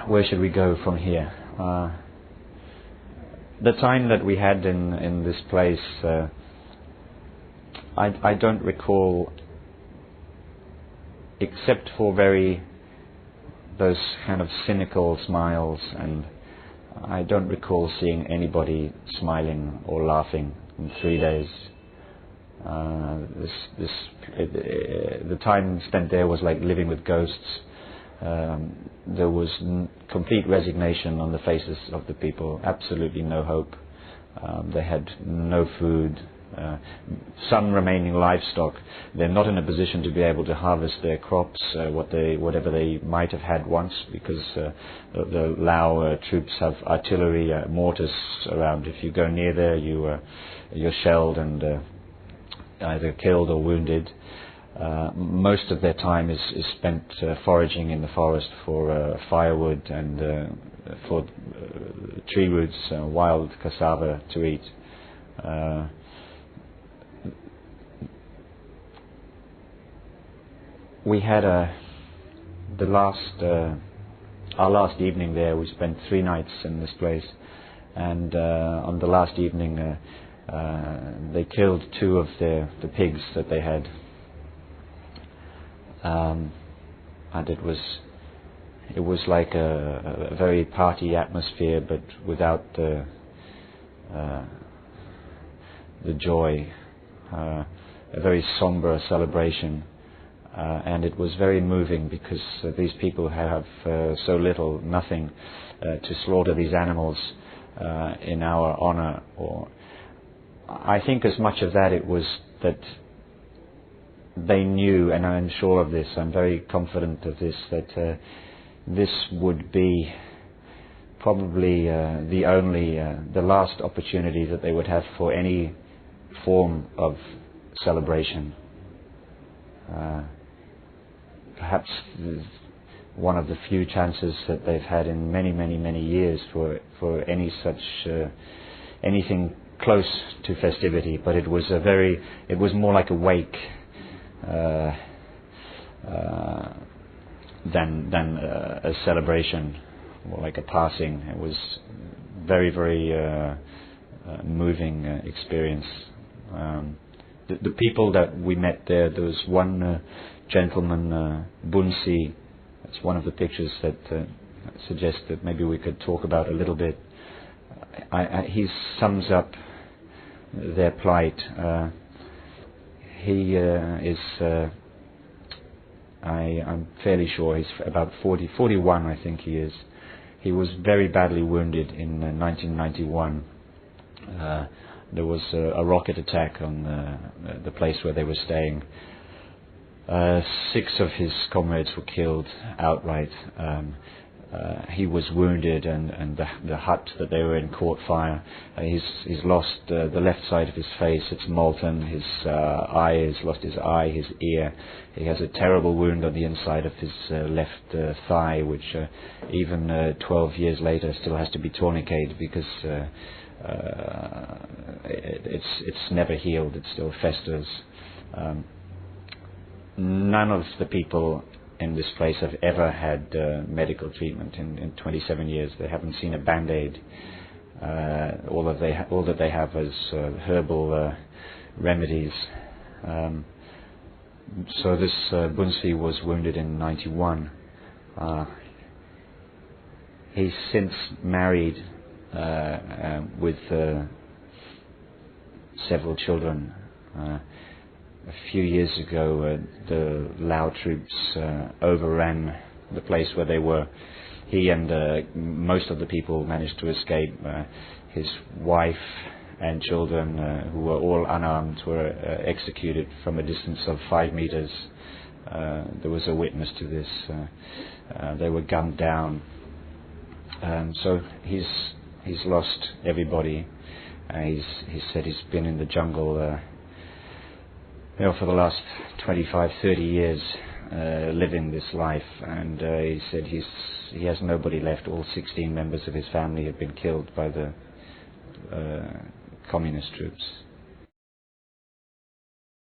where should we go from here? The time that we had in this place, I don't recall, except for those kind of cynical smiles, and I don't recall seeing anybody smiling or laughing in 3 days. The time spent there was like living with ghosts. There was complete resignation on the faces of the people, absolutely no hope. They had no food. Some remaining livestock, they're not in a position to be able to harvest their crops, whatever they might have had once, because the Lao troops have artillery, mortars around. If you go near there, you're shelled and either killed or wounded. Most of their time is spent foraging in the forest for firewood and for tree roots, wild cassava to eat. We had our last evening there. We spent 3 nights in this place, and on the last evening they killed 2 of the pigs that they had, and it was like a very party atmosphere, but without the joy. A very somber celebration. And it was very moving, because these people have so little, nothing, to slaughter these animals in our honor. Or I think as much of that it was that they knew, and I'm sure of this, I'm very confident of this, that this would be probably the last opportunity that they would have for any form of celebration. Perhaps one of the few chances that they've had in many, many, many years for any such anything close to festivity. But it was more like a wake than a celebration, more like a passing. It was very, very moving experience. The people that we met there was one gentleman, Bunsi. That's one of the pictures that suggests that maybe we could talk about a little bit. He sums up their plight. He is, I'm fairly sure he's about 41, I think he is. He was very badly wounded in 1991. There was a rocket attack on the place where they were staying. 6 of his comrades were killed outright. He was wounded, and the hut that they were in caught fire. He's lost the left side of his face. It's molten. His eye, he's lost his eye, his ear. He has a terrible wound on the inside of his left thigh, which even 12 years later still has to be tourniqueted, because it's never healed. It still festers. None of the people in this place have ever had medical treatment in 27 years. They haven't seen a band-aid. All that they have is herbal remedies. So this Bunsi was wounded in 91. He's since married with several children. A few years ago, the Lao troops overran the place where they were. He and most of the people managed to escape. His wife and children, who were all unarmed, were executed from a distance of 5 meters. There was a witness to this. They were gunned down. So he's lost everybody. He said he's been in the jungle for the last 25, 30 years, living this life, and he said he has nobody left. All 16 members of his family have been killed by the communist troops.